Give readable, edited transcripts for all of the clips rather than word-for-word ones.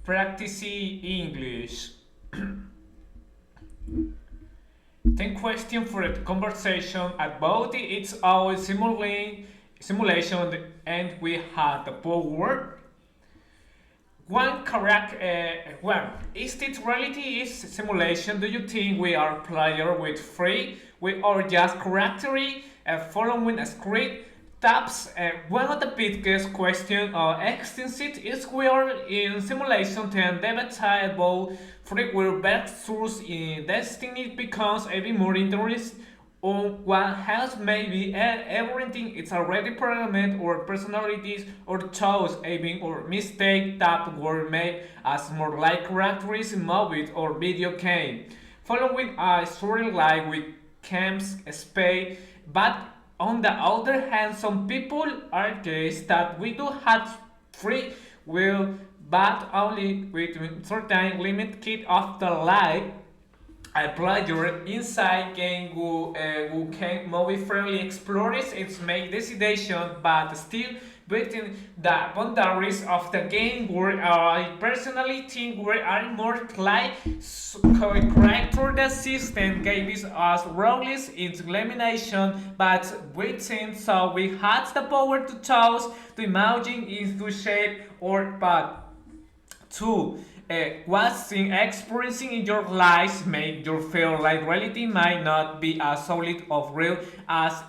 practicing English. 10 question for the conversation about its own simulation and we have the power. One correct one. Is it reality is simulation? Do you think we are player with free? We are just correctly following a script? Taps one of the biggest questions or extensive is we are in simulation and debatable free will breakthroughs in destiny becomes even more interesting on what has maybe everything it's already programmed or personalities or choice even or mistake that were made as more like characters in movies or video game. Following a story like with camps spade, but on the other hand, some people argue that we do have free will, but only with certain limited of the life. A player inside game who can more freely explore its make decision, but still within the boundaries of the game where I personally think we are more like character the system gave us roles in elimination, but within so we had the power to choose to imagine into shape or path. Two, what's in experiencing in your lives make you feel like reality might not be as solid of real as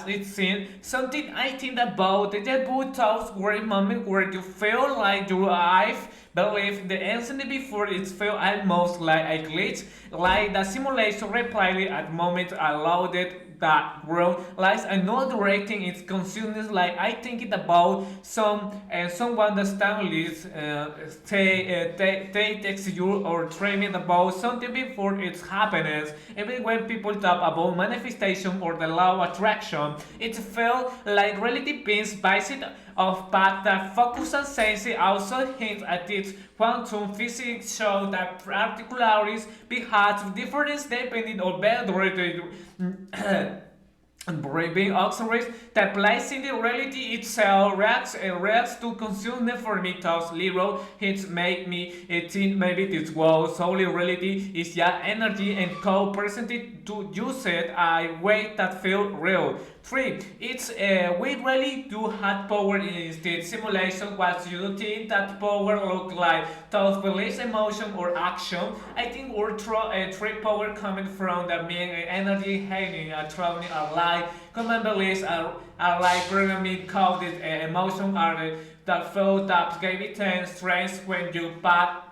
it seems. Something I think about the debut thoughts were a moment where you feel like your life believe the instant before it felt almost like a glitch, like the simulation replayed at moment allowed it that world lies and not directing its consciousness like I think it about someone that stands they text you or dreaming about something before it's happens. Even when people talk about manifestation or the law of attraction, it felt like reality being based of but the focus and sense also hints at its quantum physics show that particularities behave different depending on whether being observed that placing the reality itself reacts to consume for me thoughts little hits make me think maybe this world solely reality is just energy and co-presented to use it a way that feel real. Three, it's we really do have power in this simulation. What you think that power look like? Thoughts, beliefs, emotion, or action. I think we're three power coming from the main energy, having a trauma, a life. Common beliefs are like pyramid coded emotion are the feel that gave it strength when you pass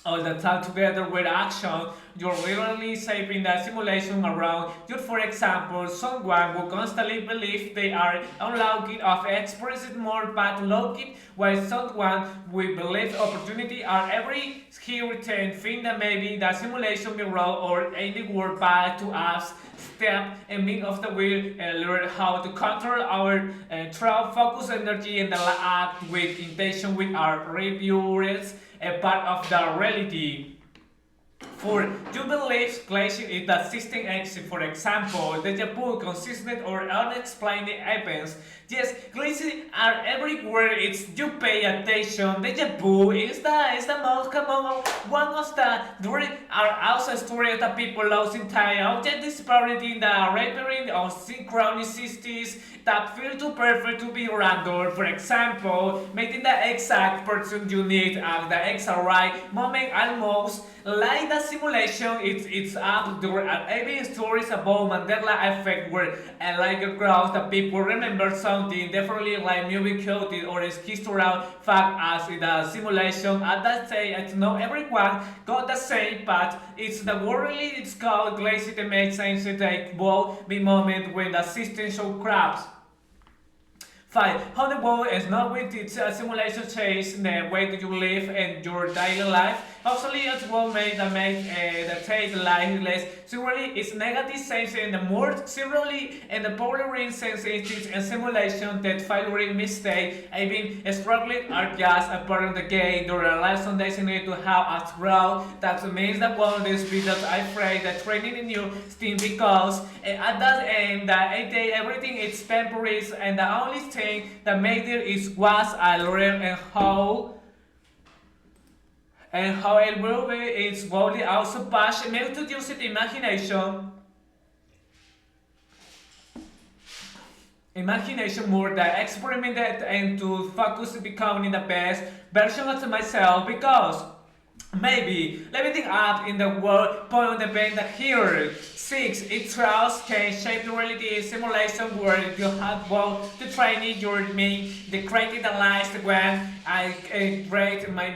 all the time together with action, you're literally shaping the simulation around you. For example, someone who constantly believes they are unlucky of expressing more bad lucky, while someone will believe opportunity are every hurricane think that maybe the simulation mirror or any word back to us step and mean of the will learn how to control our through focus energy and the act with intention with our reviewers a part of the reality. For you believe clashing is the system action, for example, deja vu, consistent or unexplained events. Yes, glitches are everywhere. It's you pay attention. Deja vu is the most common one of the during are also stories that people lost in time. Object disparity in the repairing of synchronicities that feel too perfect to be random. For example, making the exact person you need at the exact right moment almost like the simulation, it's up there are even stories about Mandela effect where like a crowd that people remember something definitely like movie quoted or is historical fact as in the simulation. At that say it's not everyone got the same path. It's the worldly it's called glacier to make sense to take both the moment when the system show crabs. 5. How the world is not with its simulation change the way that you live and your daily life. Actually, it will make the take life less. Seriously, it's negative sense and the more seriously and the polarizing sensitive and simulation that failure mistake, even struggling are just a part of the game. There are lessons designated to have as well. That means that one of these videos I afraid that training in you steam because at that end that everything is temporary and the only thing that made it is was I learned and how And however, it's body also passionate to use it imagination. Imagination more that experimented and to focus on becoming the best version of myself because maybe living up in the world point of the band that here. 6. It trials can shape the reality simulation where you have both the training your me the created the lives when I create my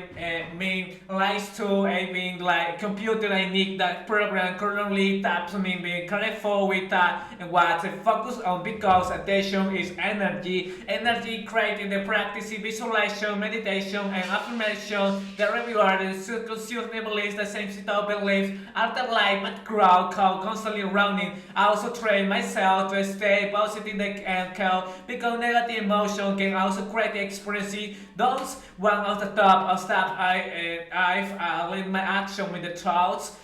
main lives to I mean like computer I need that program currently that me being careful with that and what I focus on because attention is energy. Energy creating the practice visualization, meditation and affirmation, the reward is consumably the same set of beliefs after life and grow constantly running. I also train myself to stay positive and calm because negative emotion can also create experiences. Those one of the top of stuff I lead my action with the thoughts.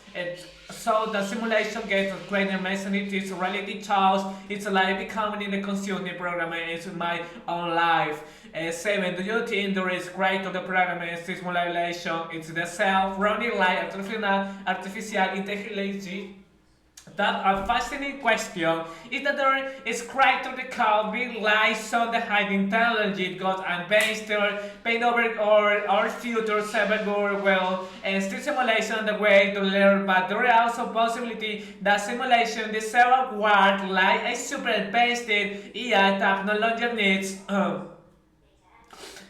So the simulation gets greater mention it is reality thoughts. It's like becoming the consuming program is my own life. 7. Do you think there is greater the program simulation? It's the self running like artificial intelligence. That a fascinating question is that there is greater the call relies on the high intelligence God and based paid over or our future cyber well and still simulation the way to learn but there is also possibility that simulation the several word like a super based AI technology needs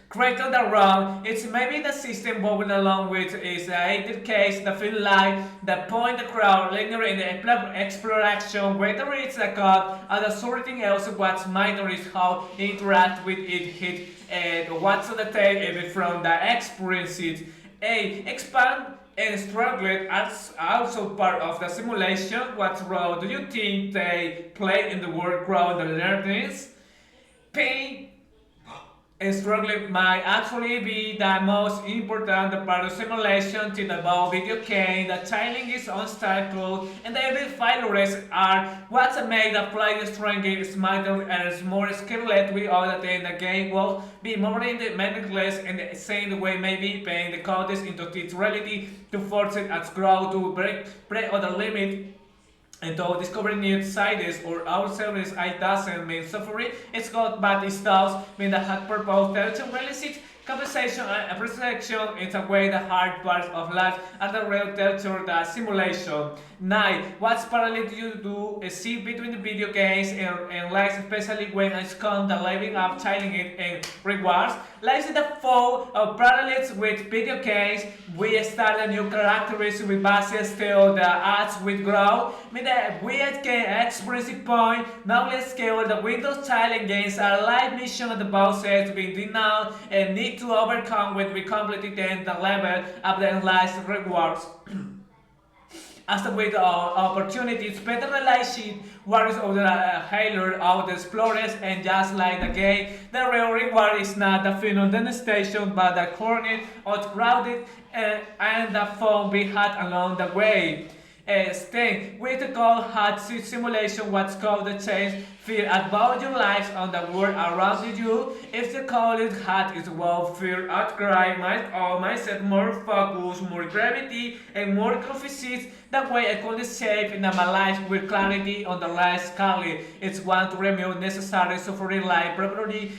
correct on the wrong, it's maybe the system moving along with is the case, the feel like the point the crowd linear in the exploration, whether it's a code or the sorting else what's minor is how interact with it hit and what's on the tail from the experiences. A expand and struggle as also part of the simulation. What role do you think they play in the workground the learnings? Pain and struggling might actually be the most important part of simulation to the ball video game. The timing is unstable and the evil failures are what make the player stronger, smarter and more skilled we all that in the game will be more meaningless in the same way maybe paying the codes into its reality to force it as grow to break other limit and though discovering new sides or ourselves it doesn't mean suffering, it's good but it does mean that had purpose to realistic conversation and appreciation is a way the hard parts of life and the real culture the simulation. 9. What's parallel do you do see between the video games and life especially when it's come the living up challenging it and rewards? Life is the fall of parallels with video games. We start a new characters with bases till the ads will grow. Mean that we can experience point. Now let's scale the Windows challenge games are live mission of the bosses being denied and need to overcome when we complete the level of the enlarged rewards. As the with opportunities, better relationship, warriors of the hailer of the explorers, and just like the game, the real reward is not the final destination, but the corner or crowded and the fun we had along the way. Staying with the goal had simulation what's called the change fear about your lives on the world around you. If the college had its well fear outcry might or mindset more focus, more gravity and more confidence. That way I could shape in my life with clarity on the last scale. It's one to remove necessary suffering like property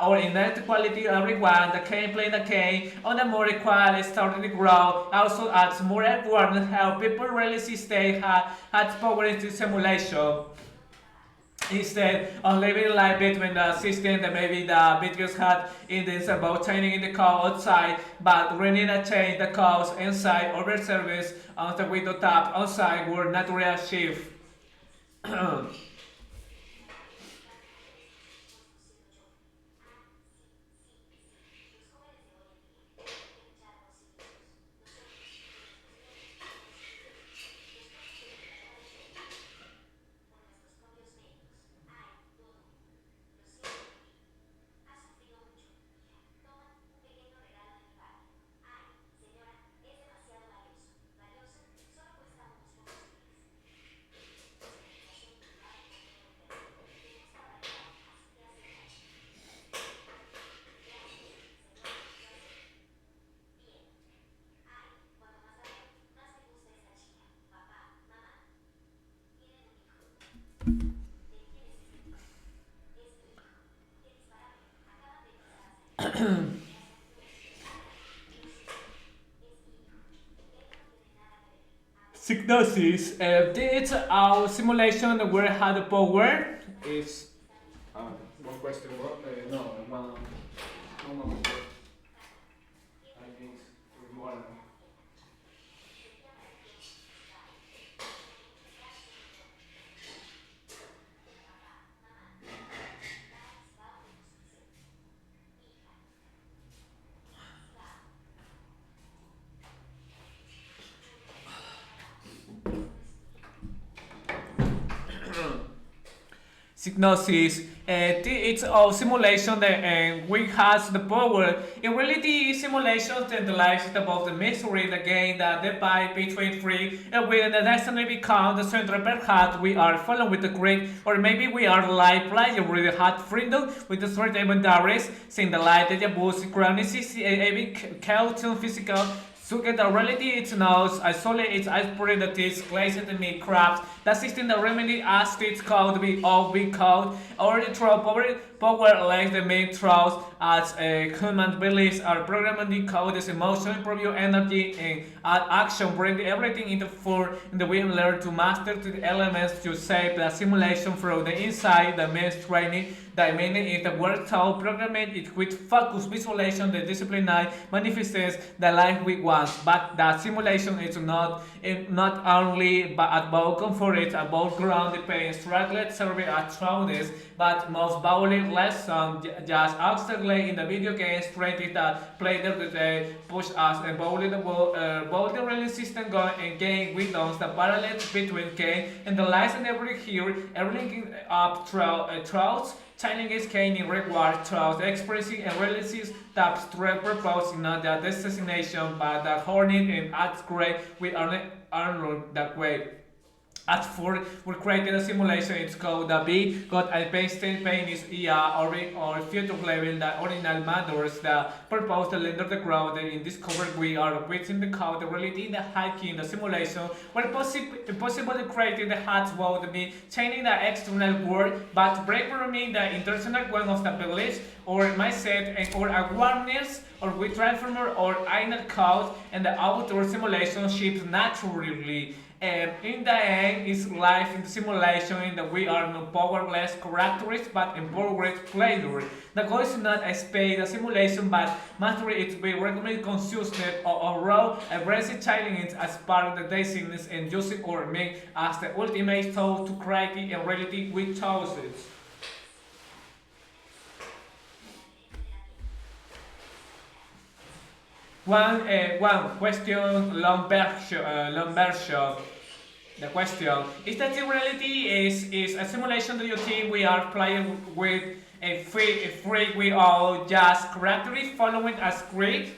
or inequality everyone that can play the game on the more equal starting to grow. Also adds more awareness how people really stay had power into simulation instead of living life between the system that maybe the biggest had in this about changing in the code outside but running a change the codes inside over service on the window tab outside were natural shift. Psygnosis. It's our simulation where how the power is. One question. No, one moment. I need one. Psygnosis. It's a simulation that we has the power. In reality, simulations and the life is about the mystery, the game, that the fight between three, and when the destiny become the center perhaps we are following with the grid, or maybe we are live player with the hot freedom, with the certain boundaries, seeing the light, the vu, synchronicity, even Kelton physical. So get the reality it knows, isolate its iceberg that is glazed in me crabs, that system the remedy as it's called be all be called, or the throw power like the main throws as command beliefs are programming code this emotion, improve your energy and add action, bring everything into full in the way learn to master the elements to save the simulation from the inside, the main training. The meaning is the word told programming it with focus visualization the discipline manifests the life we want. But the simulation is not only about comfort, it's about ground pain, struggle, survey at throughness, but most bowling lesson just obstacle in the video game strength that player today push us and bowling the ball the rally system going and gain windows the parallels between game and the lies and every here everything up throughout Challenging is gaining reward through expressing and releases taps threat proposing not the destination but the hornet and at great we are that way. As for we created a simulation, it's called the B. Got a pain is or future level the original matters the purpose the lender the ground in this cover we are within the code the reality in the hiking the simulation where possible to create the hats would be changing the external world but break for me the internal one of the beliefs or mindset and or awareness or with transformer or inner code and the outdoor simulation shifts naturally. And in the end, it's life in the simulation in that we are no powerless characters but empowered players. The goal is not a speed, a simulation, but mastery it be recommended consciousness or raw, aggressive challenge as part of the destinies and using or make as the ultimate tool to create a reality with choices. One question, long version. The question is that the reality is a simulation that you think we are playing with a free we all just correctly following a script.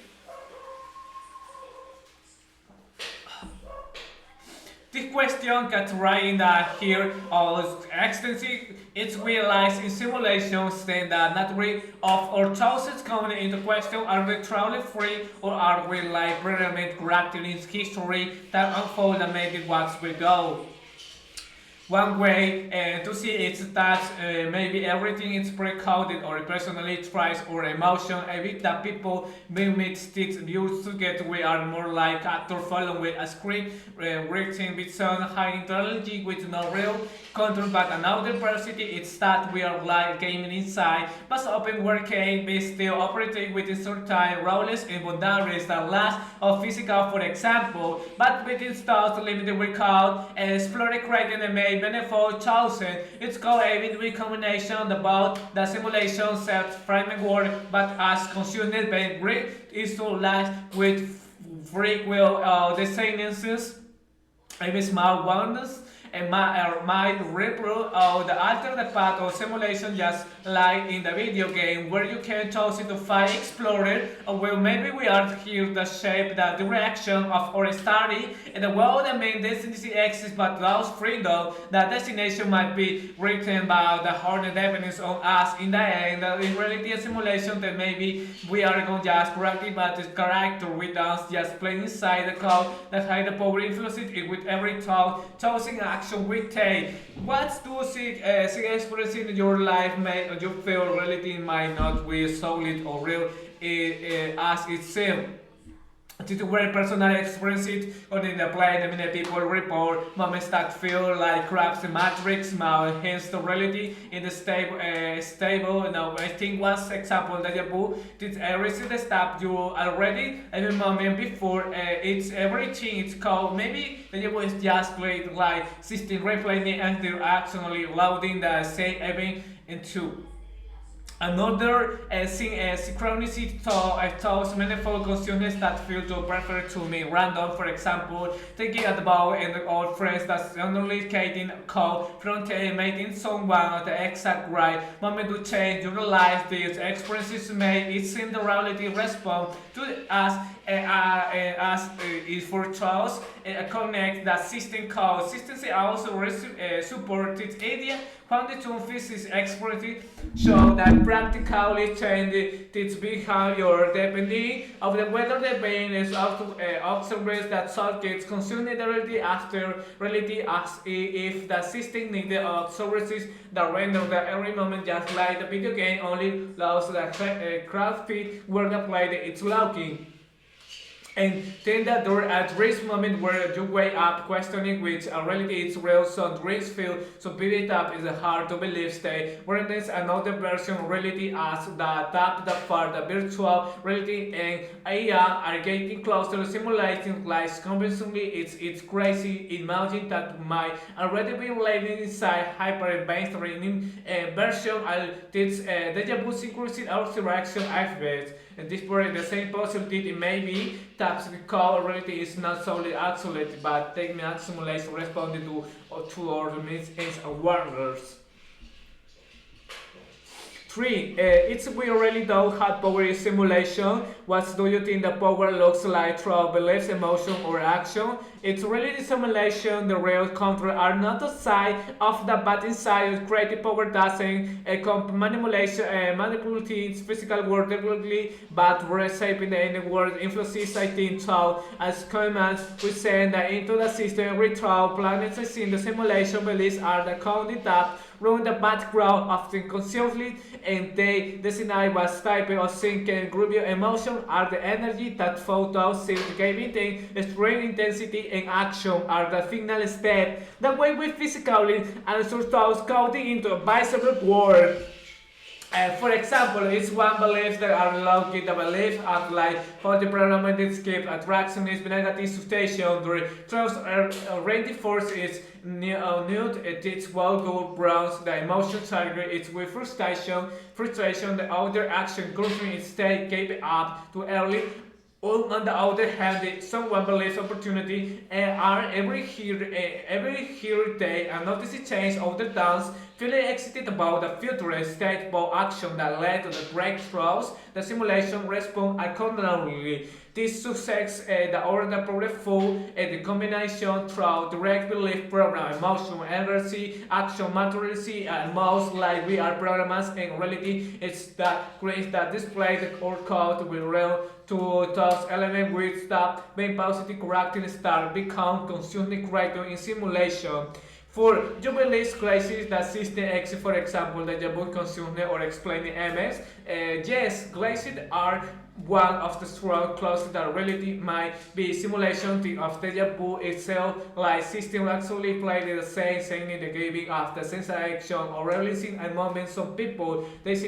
This question categorizing that here of extensive it's realized in simulations then that naturally of our choices coming into question are we truly free or are we like pyramid correcting in history that unfold and make it what we go. One way to see it is that maybe everything is pre-coded or personally tries or emotion. A bit that people mimic sticks views to get we are more like actor following a script written with some high intelligence with no real control but another diversity it's that we are like gaming inside but open world game be still operating within certain roles and boundaries that last of physical for example but within styles limited we call explore creating a main benefit chosen. It's called a win-win combination about the simulation set framework but as consumers being great is to last with frequent designations maybe small ones and might ripple out the alternate path of simulation just like in the video game where you can choose to find explorer or well maybe we are here to shape the direction of our study and the world the main destination exists but lost freedom the destination might be written by the hard dependence on us in the end in reality a simulation that maybe we are going just correctly but the character with us just playing inside the code that hide the power influence it with every thought choosing action action we take. What do seek expressing in your life make you feel reality might not be solid or real as it seems? Due to very personal experiences on in the plane, many people report moments that feel like crabs in Matrix, hence the reality in the stable. Now, I think one example that you did recent step you already every moment before it's everything it's called. Maybe the you is just great like system replaying and they're actually loading the same event into. Another synchronicity thoughts manifold consciousness that feel to prefer to me random. For example, thinking about an old friends that suddenly getting call from meeting someone at the exact right moment to change. You realize these experiences may it seem the reality respond to us as is for Charles connect that system called consistency also support this idea. Quantum physics experts show that practically change its behavior depending on whether the brain is observes that circuits consume the reality after reality as if the system needs the observances that render the every moment just like the video game only allows the crowd feed where the player is looking. And then that there at risk moment where you wake up questioning which reality is real, so risk feel so build it up is a hard to believe state, where there's another version of reality as the tap the far the virtual reality and AI are getting closer to simulating life convincingly. It's crazy. Imagine that might already be living inside hyper advanced training version this deja vu synchronicity interaction effect. And this point the same possibility it may be taps because reality is not solely isolated but taking simulation responding to our needs and awareness. 3. It's we really don't have power in simulation. What do you think the power looks like through beliefs, emotion, or action? It's really the simulation, the real control are not the side of the but inside of creative power doesn't manipulation manipulating physical world directly but reshaping the inner world influences I think so as commands we send into the system every through planets in the simulation beliefs are the counting that run the background often consciously and they designate what type of thinking group your emotion are the energy that photos giving extreme intensity and action are the final step the way we physically answer thoughts coding into a visible world. For example, it's one belief that are located the belief of like how the programmed escape attraction is negative station the trust reinforce its nude its well go browns the emotion trigger it's with frustration the other action grouping its state gave up too early. On the other hand, someone believes opportunity are every here day and notice a change of the dance, feeling excited about the future state of action that led to the breakthroughs. The simulation respond accordingly. This success the order progressive the combination through direct belief program, emotion, energy, action, materiality, and most like we are programmers in reality it's that creates that display the core code will real to those elements which stop being positive correcting start become consuming greater in simulation. For jubilees crisis that system X, for example, the Jabut consumer or explaining MS, yes, glaciers are one of the strong closest that reality might be simulation of the Jabu itself, like system actually play the same thing in the giving of the sense action or releasing a moment some people they see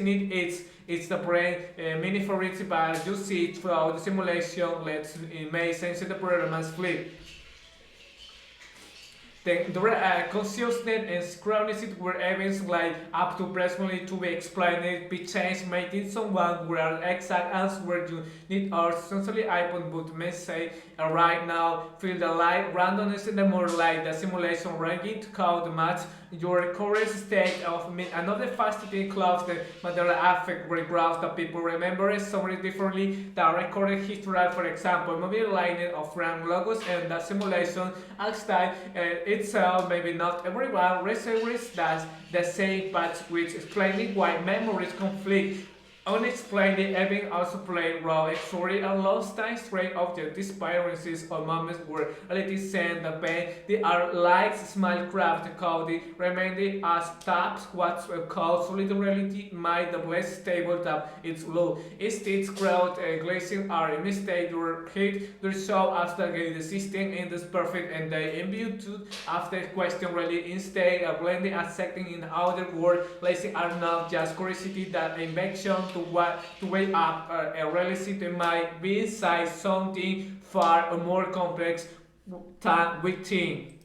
it's the brain mini for it but you see it throughout the simulation let's it may sense the program as flip. The consciousness and synchronicity were events like up to presently to be explained, be changed, making someone where exact answer you need or essentially iPhone but may say right now feel the light randomness in the more like the simulation ranking to call the match your current state of another fascinating clause that material affect regraph that people remember it so differently the recorded history for example movie line of random logos and the simulation Einstein itself maybe not everyone researches that the same but which explaining why memories conflict Unexplained, having also played role story and lost time strange object disappearances or moments where reality send the pain. They are like small craft coding, remaining as taps what's called solid reality might the less stable tap its low. Its crowd glazing are a mistake or hit the show after getting the system in this perfect and they imbue to after question really instead of blending accepting in outer world, blazing are not just curiosity that invention to wake up a reality that might be inside something far more complex than we think.